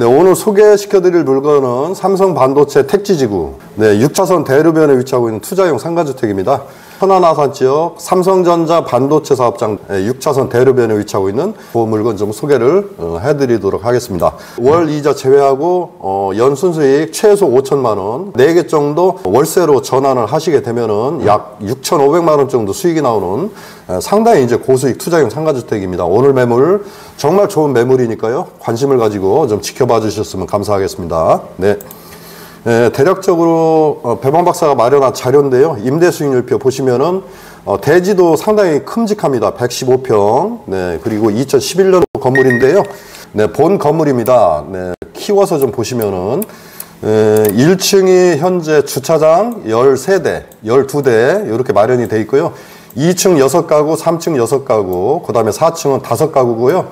네, 오늘 소개시켜드릴 물건은 삼성 반도체 택지지구 6차선 대로변에 위치하고 있는 투자용 상가주택입니다. 천안아산 지역 삼성전자 반도체 사업장 6차선 대로변에 위치하고 있는 그 물건 좀 소개를 해드리도록 하겠습니다. 월 이자 제외하고 연순 수익 최소 5천만 원, 4개 정도 월세로 전환을 하시게 되면은 약 6,500만 원 정도 수익이 나오는 상당히 이제 고수익 투자용 상가주택입니다. 오늘 매물 정말 좋은 매물이니까요. 관심을 가지고 좀 지켜봐 주셨으면 감사하겠습니다. 네. 대략적으로 배방 박사가 마련한 자료인데요. 임대 수익률표 보시면은 대지도 상당히 큼직합니다. 115평. 네, 그리고 2011년 건물인데요. 네, 본 건물입니다. 네, 키워서 좀 보시면은 1층이 현재 주차장 13대, 12대 이렇게 마련이 되어 있고요. 2층 6가구, 3층 6가구, 그 다음에 4층은 5가구고요.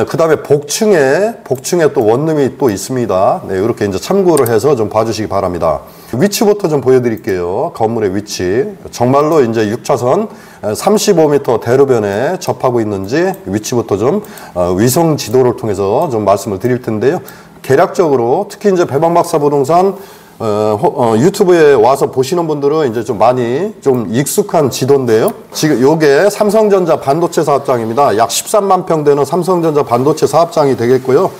그 다음에 복층에 또 원룸이 또 있습니다. 네, 이렇게 이제 참고를 해서 좀 봐주시기 바랍니다. 위치부터 좀 보여드릴게요. 건물의 위치. 정말로 이제 6차선 35m 대로변에 접하고 있는지 위치부터 좀 위성 지도를 통해서 좀 말씀을 드릴 텐데요. 개략적으로 특히 이제 배방박사 부동산 유튜브에 와서 보시는 분들은 이제 좀 많이 좀 익숙한 지도인데요. 지금 요게 삼성전자 반도체 사업장입니다. 약 13만 평 되는 삼성전자 반도체 사업장이 되겠고요.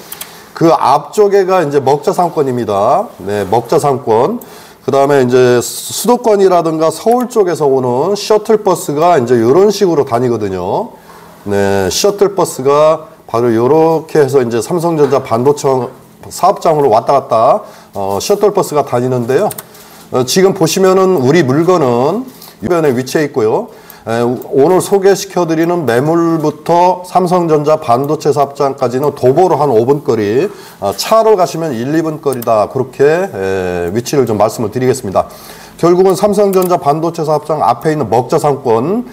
그 앞쪽에가 이제 먹자상권입니다. 네, 먹자상권. 그 다음에 이제 수도권이라든가 서울 쪽에서 오는 셔틀버스가 이제 이런 식으로 다니거든요. 네, 셔틀버스가 바로 이렇게 해서 이제 삼성전자 반도체 사업장으로 왔다 갔다 셔틀버스가 다니는데요. 지금 보시면은 우리 물건은 주변에 위치해 있고요. 오늘 소개시켜드리는 매물부터 삼성전자 반도체 사업장까지는 도보로 한 5분 거리, 차로 가시면 1, 2분 거리다. 그렇게 위치를 좀 말씀을 드리겠습니다. 결국은 삼성전자 반도체 사업장 앞에 있는 먹자상권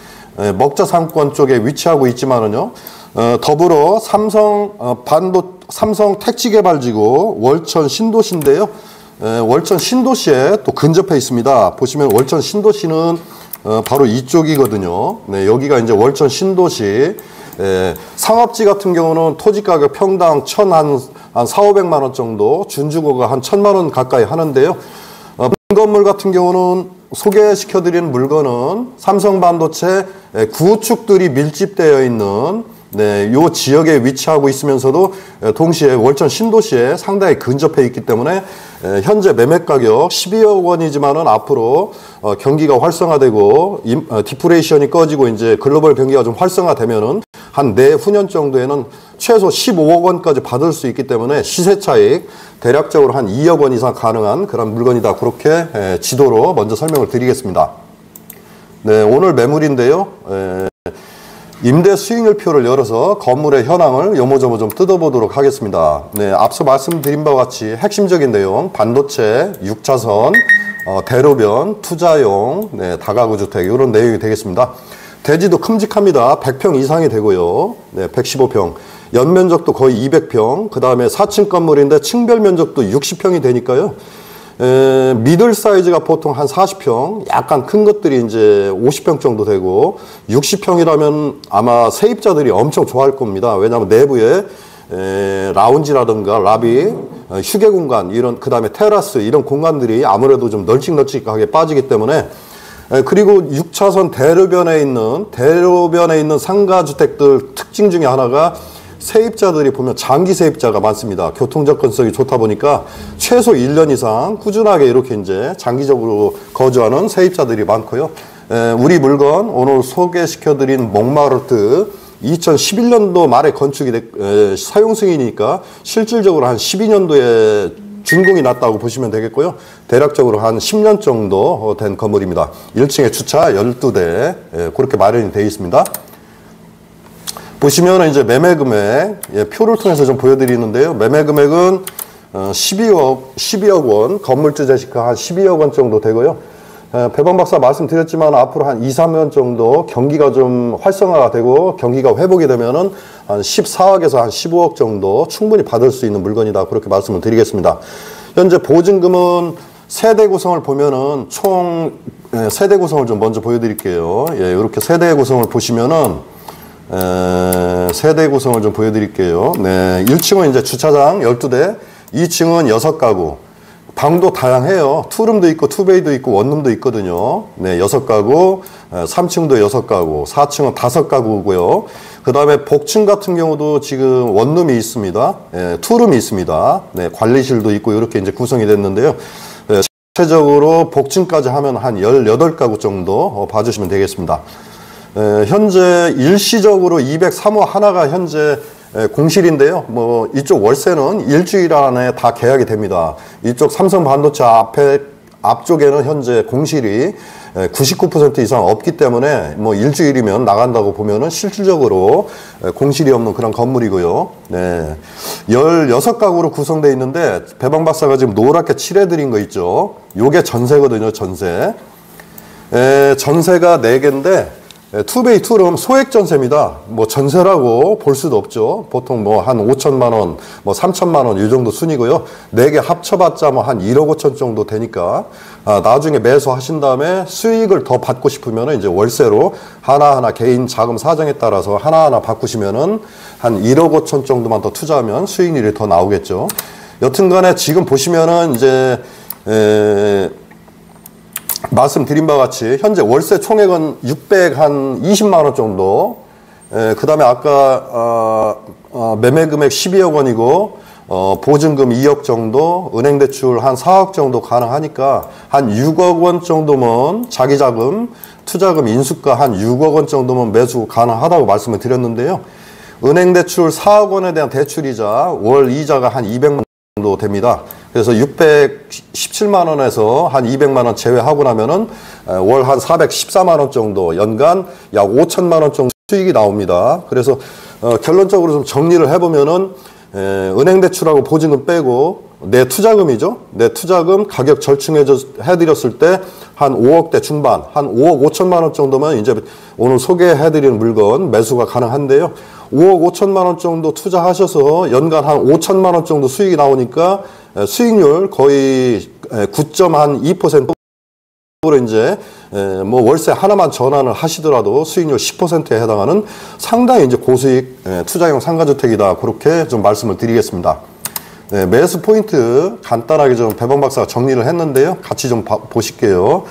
쪽에 위치하고 있지만은요. 더불어 삼성 택지개발지구 월천 신도시인데요. 월천 신도시에 또 근접해 있습니다. 보시면 월천 신도시는 바로 이쪽이거든요. 네, 여기가 이제 월천 신도시. 상업지 같은 경우는 토지 가격 평당 한 4,500만 원 정도, 준주거가 한 1,000만 원 가까이 하는데요. 건물 같은 경우는 소개시켜드리는 물건은 삼성 반도체 구축들이 밀집되어 있는 요 지역에 위치하고 있으면서도 동시에 월천 신도시에 상당히 근접해 있기 때문에 현재 매매 가격 12억 원이지만은 앞으로 경기가 활성화되고 디프레이션이 꺼지고 이제 글로벌 경기가 좀 활성화되면은 한 내후년 정도에는 최소 15억 원까지 받을 수 있기 때문에 시세 차익 대략적으로 한 2억 원 이상 가능한 그런 물건이다. 그렇게 지도로 먼저 설명을 드리겠습니다. 네, 오늘 매물인데요. 임대 수익률표를 열어서 건물의 현황을 요모조모 좀 뜯어보도록 하겠습니다. 네, 앞서 말씀드린 바와 같이 핵심적인 내용, 반도체, 6차선, 대로변, 투자용, 다가구 주택 이런 내용이 되겠습니다. 대지도 큼직합니다. 100평 이상이 되고요. 네, 115평. 연면적도 거의 200평. 그 다음에 4층 건물인데 층별 면적도 60평이 되니까요. 미들 사이즈가 보통 한 40평, 약간 큰 것들이 이제 50평 정도 되고 60평이라면 아마 세입자들이 엄청 좋아할 겁니다. 왜냐하면 내부에 라운지라든가 라비, 휴게 공간 이런 그 다음에 테라스 이런 공간들이 아무래도 좀 널찍널찍하게 빠지기 때문에 그리고 6차선 대로변에 있는 상가주택들 특징 중에 하나가 세입자들이 보면 장기 세입자가 많습니다. 교통 접근성이 좋다 보니까 최소 1년 이상 꾸준하게 이렇게 이제 장기적으로 거주하는 세입자들이 많고요. 우리 물건 오늘 소개시켜드린 몽마르트 2011년도 말에 건축이 사용 승인이니까 실질적으로 한 12년도에 준공이 났다고 보시면 되겠고요. 대략적으로 한 10년 정도 된 건물입니다. 1층에 주차 12대 그렇게 마련이 되어 있습니다. 보시면 이제 매매 금액 표를 통해서 좀 보여드리는데요. 매매 금액은 12억 원, 건물주 재시가 한 12억 원 정도 되고요. 배방 박사 말씀드렸지만 앞으로 한 2, 3년 정도 경기가 좀 활성화가 되고 경기가 회복이 되면은 한 14억에서 한 15억 정도 충분히 받을 수 있는 물건이다. 그렇게 말씀을 드리겠습니다. 현재 보증금은 세대 구성을 보면은 총 세대 구성을 좀 먼저 보여드릴게요. 예, 이렇게 세대 구성을 보시면은 세대 구성을 좀 보여드릴게요. 네, 1층은 이제 주차장 12대, 2층은 6가구. 방도 다양해요. 투룸도 있고, 투베이도 있고, 원룸도 있거든요. 네, 6가구, 3층도 6가구, 4층은 5가구고요. 그 다음에 복층 같은 경우도 지금 원룸이 있습니다. 투룸이 있습니다. 네, 관리실도 있고, 이렇게 이제 구성이 됐는데요. 전체적으로 복층까지 하면 한 18가구 정도 봐주시면 되겠습니다. 현재 일시적으로 203호 하나가 현재 공실인데요. 뭐 이쪽 월세는 일주일 안에 다 계약이 됩니다. 이쪽 삼성 반도체 앞쪽에는 현재 공실이 99% 이상 없기 때문에 뭐 일주일이면 나간다고 보면은 실질적으로 공실이 없는 그런 건물이고요. 네. 16가구로 구성되어 있는데 배방 박사가 지금 노랗게 칠해드린 거 있죠. 요게 전세거든요. 전세. 전세가 4개인데 투베이 투룸 소액 전세입니다. 뭐 전세라고 볼 수도 없죠. 보통 뭐 한 5천만 원, 뭐 3천만 원 이 정도 순이고요. 4개 합쳐봤자 뭐 한 1억 5천 정도 되니까 나중에 매수하신 다음에 수익을 더 받고 싶으면은 이제 월세로 하나하나 개인 자금 사정에 따라서 하나하나 바꾸시면은 한 1억 5천 정도만 더 투자하면 수익률이 더 나오겠죠. 여튼간에 지금 보시면은 이제 말씀드린 바와 같이 현재 월세 총액은 620만 원 정도. 그 다음에 아까 매매 금액 12억 원이고 보증금 2억 정도, 은행 대출 한 4억 정도 가능하니까 한 6억 원 정도면 자기 자금, 투자금 인수가 한 6억 원 정도면 매수 가능하다고 말씀을 드렸는데요. 은행 대출 4억 원에 대한 대출이자 월 이자가 한 200만 원 정도 됩니다. 그래서 617만 원에서 한 200만 원 제외하고 나면은 월 한 414만 원 정도, 연간 약 5천만 원 정도 수익이 나옵니다. 그래서 결론적으로 좀 정리를 해보면은 은행 대출하고 보증금 빼고 내 투자금이죠. 내 투자금 가격 절충해드렸을 때 한 5억대 중반, 한 5억 5천만 원 정도면 이제 오늘 소개해드리는 물건 매수가 가능한데요. 5억 5천만 원 정도 투자하셔서 연간 한 5천만 원 정도 수익이 나오니까 수익률 거의 9.2%로 이제 뭐 월세 하나만 전환을 하시더라도 수익률 10%에 해당하는 상당히 이제 고수익 투자형 상가주택이다. 그렇게 좀 말씀을 드리겠습니다. 네, 매수 포인트 간단하게 좀 배방 박사가 정리를 했는데요. 같이 좀 보실게요.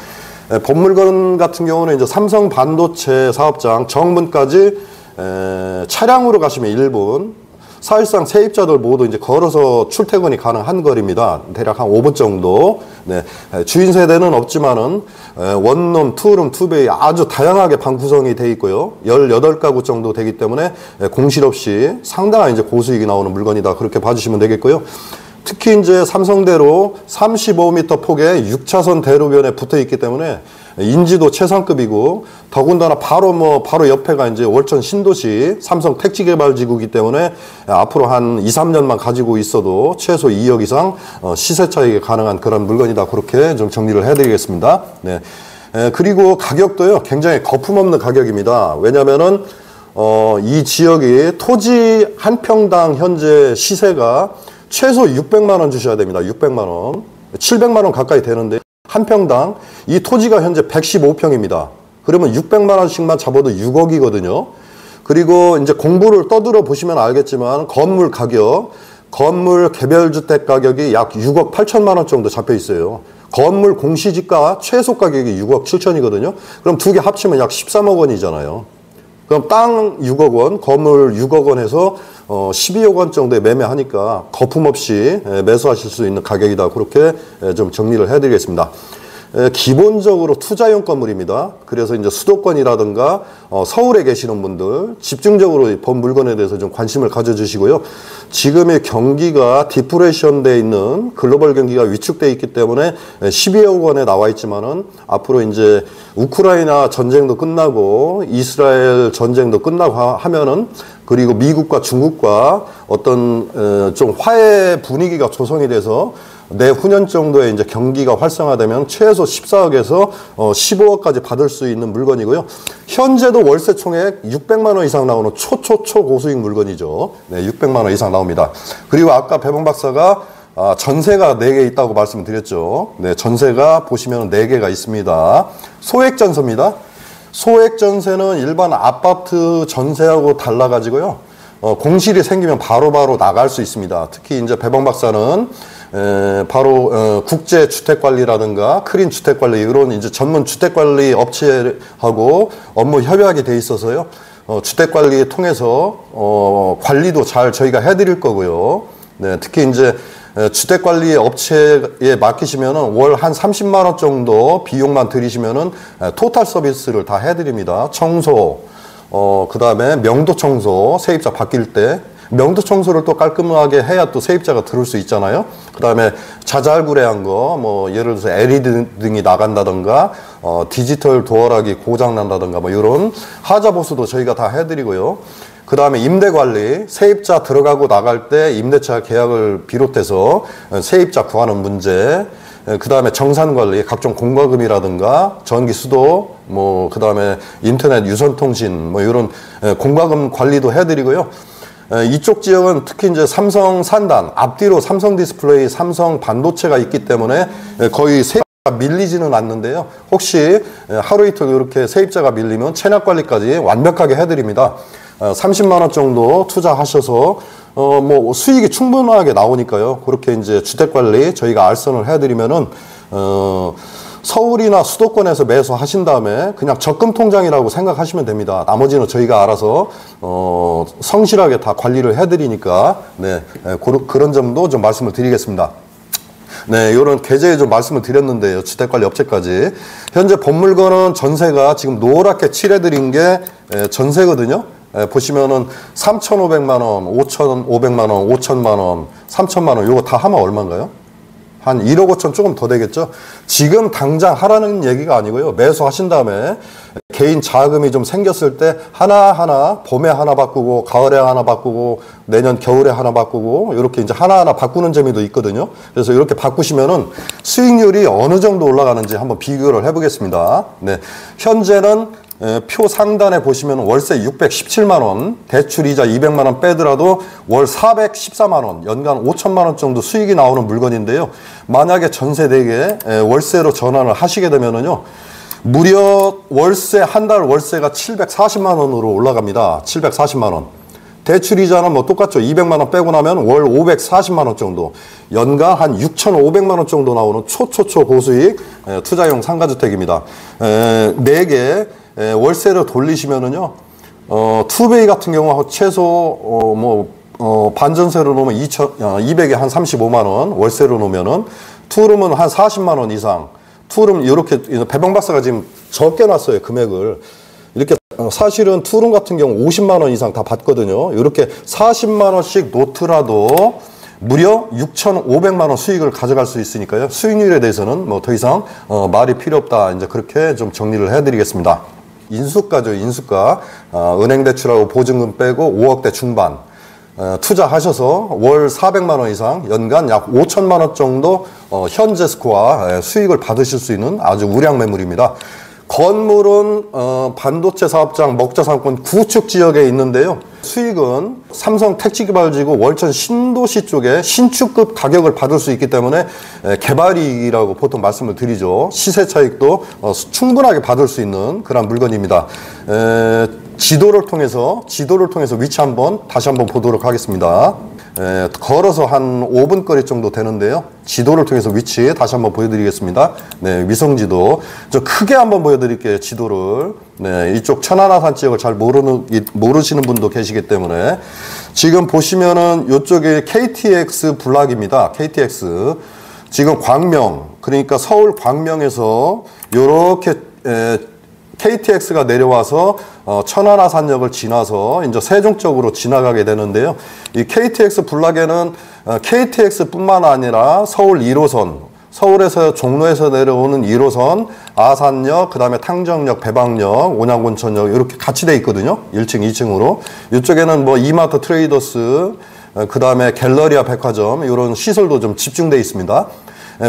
본물건 같은 경우는 이제 삼성 반도체 사업장 정문까지 차량으로 가시면 1분, 사실상 세입자들 모두 이제 걸어서 출퇴근이 가능한 거리입니다. 대략 한 5분 정도. 네, 주인 세대는 없지만은 원룸, 투룸, 투베이 아주 다양하게 방 구성이 되어 있고요. 18가구 정도 되기 때문에 공실 없이 상당한 이제 고수익이 나오는 물건이다. 그렇게 봐주시면 되겠고요. 특히 이제 삼성대로 35m 폭의 6차선 대로변에 붙어 있기 때문에 인지도 최상급이고, 더군다나 바로 옆에가 이제 월천 신도시 삼성 택지개발지구이기 때문에 앞으로 한 2, 3년만 가지고 있어도 최소 2억 이상 시세 차익이 가능한 그런 물건이다. 그렇게 좀 정리를 해드리겠습니다. 네. 그리고 가격도요, 굉장히 거품없는 가격입니다. 왜냐면은 이 지역이 토지 한 평당 현재 시세가 최소 600만 원 주셔야 됩니다. 600만 원. 700만 원 가까이 되는데 한 평당 이 토지가 현재 115평입니다. 그러면 600만 원씩만 잡아도 6억이거든요. 그리고 이제 공부를 떠들어 보시면 알겠지만 건물 가격, 건물 개별주택 가격이 약 6억 8천만 원 정도 잡혀 있어요. 건물 공시지가 최소 가격이 6억 7천이거든요. 그럼 두 개 합치면 약 13억 원이잖아요. 그럼 땅 6억 원, 건물 6억 원에서 12억 원 정도에 매매하니까 거품 없이 매수하실 수 있는 가격이다. 그렇게 좀 정리를 해드리겠습니다. 기본적으로 투자용 건물입니다. 그래서 이제 수도권이라든가 서울에 계시는 분들 집중적으로 본 물건에 대해서 좀 관심을 가져주시고요. 지금의 경기가 디프레션 돼 있는 글로벌 경기가 위축돼 있기 때문에 12억 원에 나와 있지만은 앞으로 이제 우크라이나 전쟁도 끝나고 이스라엘 전쟁도 끝나고 하면은, 그리고 미국과 중국과 어떤 좀 화해 분위기가 조성이 돼서 내후년 정도에 이제 경기가 활성화되면 최소 14억에서 15억까지 받을 수 있는 물건이고요. 현재도 월세 총액 600만 원 이상 나오는 초고수익 물건이죠. 네, 600만 원 이상 나옵니다. 그리고 아까 배봉 박사가 전세가 4개 있다고 말씀드렸죠. 네, 전세가 보시면 4개가 있습니다. 소액 전세입니다. 소액 전세는 일반 아파트 전세하고 달라가지고요. 공실이 생기면 바로바로 나갈 수 있습니다. 특히 이제 배봉 박사는 바로 국제 주택관리라든가 크린 주택관리 이런 이제 전문 주택관리 업체하고 업무 협약이 돼 있어서요. 주택관리 통해서 관리도 잘 저희가 해드릴 거고요. 네, 특히 이제 주택관리 업체에 맡기시면은 월 한 30만 원 정도 비용만 들이시면은 토탈 서비스를 다 해드립니다. 청소, 그 다음에 명도 청소, 세입자 바뀔 때 명도 청소를 또 깔끔하게 해야 또 세입자가 들을 수 있잖아요. 그 다음에 자잘구레한 거, 뭐 예를 들어서 LED 등이 나간다던가, 디지털 도어락이 고장 난다던가, 뭐 이런 하자 보수도 저희가 다 해드리고요. 그 다음에 임대관리, 세입자 들어가고 나갈 때 임대차 계약을 비롯해서 세입자 구하는 문제, 그 다음에 정산관리, 각종 공과금이라든가 전기, 수도, 뭐 그 다음에 인터넷 유선통신, 뭐 이런 공과금 관리도 해드리고요. 이쪽 지역은 특히 이제 삼성 산단, 앞뒤로 삼성 디스플레이, 삼성 반도체가 있기 때문에 거의 세입자가 밀리지는 않는데요. 혹시 하루 이틀 이렇게 세입자가 밀리면 체납 관리까지 완벽하게 해드립니다. 30만 원 정도 투자하셔서 뭐 수익이 충분하게 나오니까요. 그렇게 이제 주택 관리 저희가 알선을 해드리면은 서울이나 수도권에서 매수하신 다음에 그냥 적금 통장이라고 생각하시면 됩니다. 나머지는 저희가 알아서 성실하게 다 관리를 해드리니까 네, 그런 점도 좀 말씀을 드리겠습니다. 네, 이런 계좌에 좀 말씀을 드렸는데요. 주택관리 업체까지. 현재 본물건은 전세가 지금 노랗게 칠해드린 게 전세거든요. 보시면은 3,500만 원, 5,500만 원, 5,000만 원, 3,000만 원 요거 다 하면 얼마인가요? 한 1억 5천 조금 더 되겠죠? 지금 당장 하라는 얘기가 아니고요. 매수하신 다음에 개인 자금이 좀 생겼을 때 하나하나 봄에 하나 바꾸고 가을에 하나 바꾸고 내년 겨울에 하나 바꾸고 이렇게 이제 하나하나 바꾸는 재미도 있거든요. 그래서 이렇게 바꾸시면은 수익률이 어느 정도 올라가는지 한번 비교를 해보겠습니다. 네. 현재는 표 상단에 보시면 월세 617만 원, 대출 이자 200만 원 빼더라도 월 414만 원, 연간 5천만 원 정도 수익이 나오는 물건인데요. 만약에 전세 대개 월세로 전환을 하시게 되면은요, 무려 월세 한 달 월세가 740만 원으로 올라갑니다. 740만 원. 대출 이자는 뭐 똑같죠. 200만 원 빼고 나면 월 540만 원 정도, 연간 한 6,500만 원 정도 나오는 초초초 고수익 투자용 상가주택입니다. 4개 월세로 돌리시면은요, 투베이 같은 경우 최소 반전세로 놓으면 200에 한 35만 원, 월세로 놓으면은 투룸은 한 40만 원 이상. 투룸 이렇게 배봉 박사가 지금 적게 놨어요, 금액을. 이렇게 사실은 투룸 같은 경우 50만 원 이상 다 받거든요. 이렇게 40만 원씩 놓더라도 무려 6,500만 원 수익을 가져갈 수 있으니까요. 수익률에 대해서는 뭐 더 이상 말이 필요 없다. 이제 그렇게 좀 정리를 해드리겠습니다. 인수가죠, 인수가. 은행 대출하고 보증금 빼고 5억대 중반 투자하셔서 월 400만 원 이상, 연간 약 5천만 원 정도 현재 스코어 수익을 받으실 수 있는 아주 우량 매물입니다. 건물은 반도체 사업장 먹자상권 구축 지역에 있는데요. 수익은 삼성 택지개발지구 월천 신도시 쪽에 신축급 가격을 받을 수 있기 때문에 개발이익이라고 보통 말씀을 드리죠. 시세 차익도 충분하게 받을 수 있는 그런 물건입니다. 지도를 통해서 위치 다시 한번 보도록 하겠습니다. 걸어서 한 5분 거리 정도 되는데요. 지도를 통해서 위치 다시 한번 보여드리겠습니다. 네, 위성지도. 좀 크게 한번 보여드릴게요, 지도를. 네, 이쪽 천안하산 지역을 잘 모르시는 분도 계시기 때문에. 지금 보시면은 이쪽에 KTX 블락입니다. KTX. 지금 광명, 그러니까 서울 광명에서 요렇게 KTX가 내려와서 천안하산역을 지나서 이제 세종 쪽으로 지나가게 되는데요. 이 KTX 블락에는 KTX뿐만 아니라 서울 1호선, 서울에서 종로에서 내려오는 1호선, 아산역, 그 다음에 탕정역, 배방역, 온양군천역 이렇게 같이 돼 있거든요. 1층, 2층으로. 이쪽에는 뭐 이마트 트레이더스, 그 다음에 갤러리아 백화점 이런 시설도 좀 집중돼 있습니다.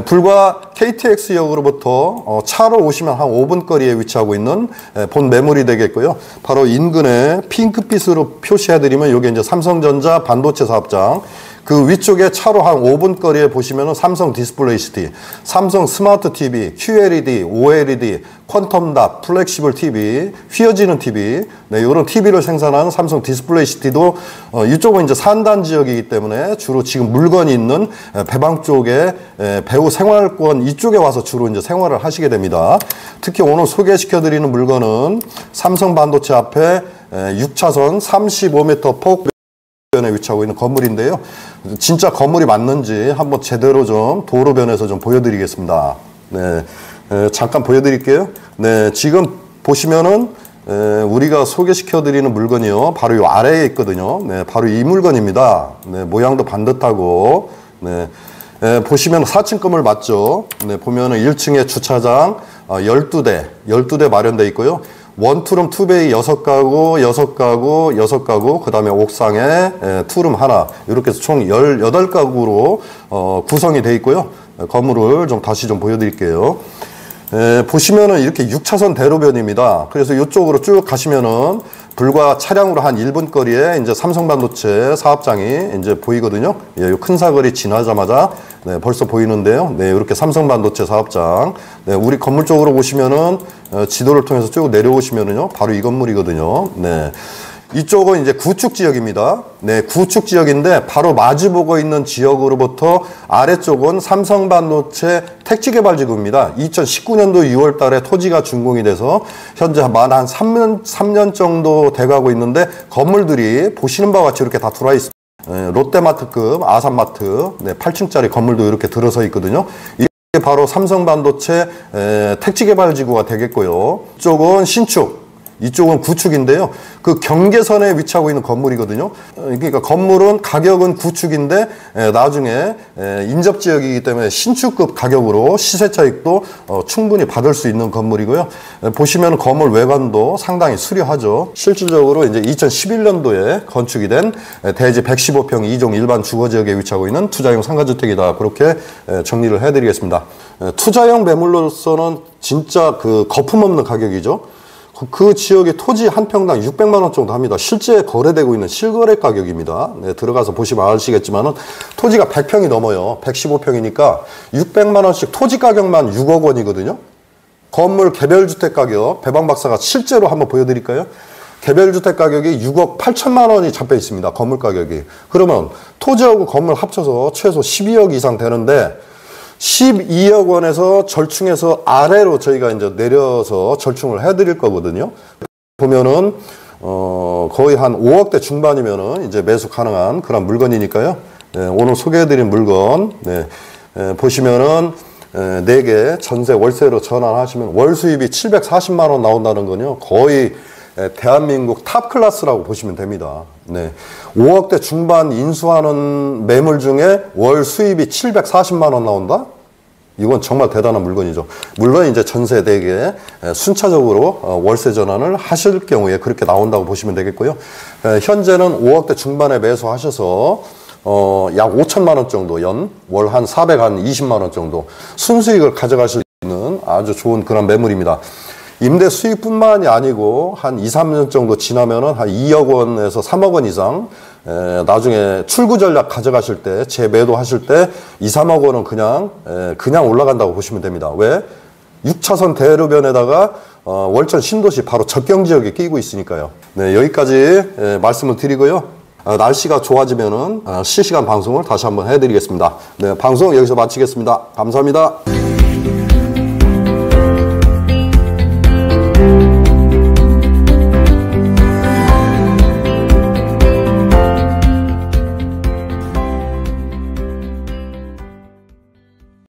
불과 KTX역으로부터 차로 오시면 한 5분 거리에 위치하고 있는 본 매물이 되겠고요. 바로 인근에 핑크빛으로 표시해드리면 이게 이제 삼성전자 반도체 사업장, 그 위쪽에 차로 한 5분 거리에 보시면은 삼성 디스플레이 시티, 삼성 스마트 TV, QLED, OLED, 퀀텀닷, 플렉시블 TV, 휘어지는 TV, 네, 이런 TV를 생산하는 삼성 디스플레이 시티도 이쪽은 이제 산단 지역이기 때문에 주로 지금 물건이 있는 배방 쪽에 배우 생활권 이쪽에 와서 주로 이제 생활을 하시게 됩니다. 특히 오늘 소개시켜 드리는 물건은 삼성 반도체 앞에 6차선 35m 폭 에 위치하고 있는 건물인데요. 진짜 건물이 맞는지 한번 제대로 좀 도로변에서 좀 보여드리겠습니다. 네, 잠깐 보여드릴게요. 네, 지금 보시면은 우리가 소개시켜드리는 물건이요, 바로 이 아래에 있거든요. 네, 바로 이 물건입니다. 네, 모양도 반듯하고, 네, 보시면 4층 건물 맞죠? 네, 보면은 1층에 주차장 12대 마련되어 있고요. 원투룸 투베이 6가구, 6가구, 6가구, 그 다음에 옥상에 투룸 하나, 이렇게 해서 총 18가구로 구성이 되어 있고요. 건물을 좀 다시 좀 보여드릴게요. 보시면은 이렇게 6차선 대로변입니다. 그래서 이쪽으로 쭉 가시면은 불과 차량으로 한 1분 거리에 이제 삼성 반도체 사업장이 이제 보이거든요. 예, 큰 사거리 지나자마자 네, 벌써 보이는데요. 네, 이렇게 삼성 반도체 사업장. 네, 우리 건물 쪽으로 보시면은 지도를 통해서 쭉 내려오시면은요, 바로 이 건물이거든요. 네. 이쪽은 이제 구축 지역입니다. 네, 구축 지역인데 바로 마주보고 있는 지역으로부터 아래쪽은 삼성 반도체 택지개발지구입니다. 2019년도 6월 달에 토지가 준공이 돼서 현재 만 한 3년 정도 돼가고 있는데 건물들이 보시는 바와 같이 이렇게 다 들어와 있습니다. 롯데마트급 아산마트 8층짜리 건물도 이렇게 들어서 있거든요. 이게 바로 삼성 반도체 택지개발지구가 되겠고요. 이쪽은 신축, 이쪽은 구축인데요. 그 경계선에 위치하고 있는 건물이거든요. 그러니까 건물은 가격은 구축인데 나중에 인접지역이기 때문에 신축급 가격으로 시세 차익도 충분히 받을 수 있는 건물이고요. 보시면 건물 외관도 상당히 수려하죠. 실질적으로 이제 2011년도에 건축이 된 대지 115평 2종 일반 주거지역에 위치하고 있는 투자용 상가주택이다. 그렇게 정리를 해드리겠습니다. 투자용 매물로서는 진짜 그 거품 없는 가격이죠. 그 지역의 토지 한 평당 600만 원 정도 합니다. 실제 거래되고 있는 실거래 가격입니다. 네, 들어가서 보시면 아시겠지만은 토지가 100평이 넘어요. 115평이니까 600만 원씩 토지 가격만 6억 원이거든요. 건물 개별주택 가격, 배방 박사가 실제로 한번 보여드릴까요? 개별주택 가격이 6억 8천만 원이 잡혀 있습니다. 건물 가격이. 그러면 토지하고 건물 합쳐서 최소 12억 이상 되는데 12억 원에서 절충해서 아래로 저희가 이제 내려서 절충을 해드릴 거거든요. 보면은 거의 한 5억대 중반이면은 이제 매수 가능한 그런 물건이니까요. 네, 오늘 소개해드린 물건 보시면은 4개 전세 월세로 전환하시면 월 수입이 740만 원 나온다는 거요. 거의 대한민국 탑 클래스라고 보시면 됩니다. 네, 5억대 중반 인수하는 매물 중에 월 수입이 740만 원 나온다? 이건 정말 대단한 물건이죠. 물론 이제 전세 4개 순차적으로 월세 전환을 하실 경우에 그렇게 나온다고 보시면 되겠고요. 현재는 5억대 중반에 매수하셔서 약 5천만 원 정도 월 한 420만 원 정도 순수익을 가져가실 수 있는 아주 좋은 그런 매물입니다. 임대 수익뿐만이 아니고 한 2, 3년 정도 지나면은 한 2억 원에서 3억 원 이상 나중에 출구 전략 가져가실 때 재매도 하실 때 2, 3억 원은 그냥 올라간다고 보시면 됩니다. 왜? 6차선 대로변에다가 월천 신도시 바로 접경 지역에 끼고 있으니까요. 네, 여기까지 말씀을 드리고요. 날씨가 좋아지면은 실시간 방송을 다시 한번 해드리겠습니다. 네, 방송 여기서 마치겠습니다. 감사합니다.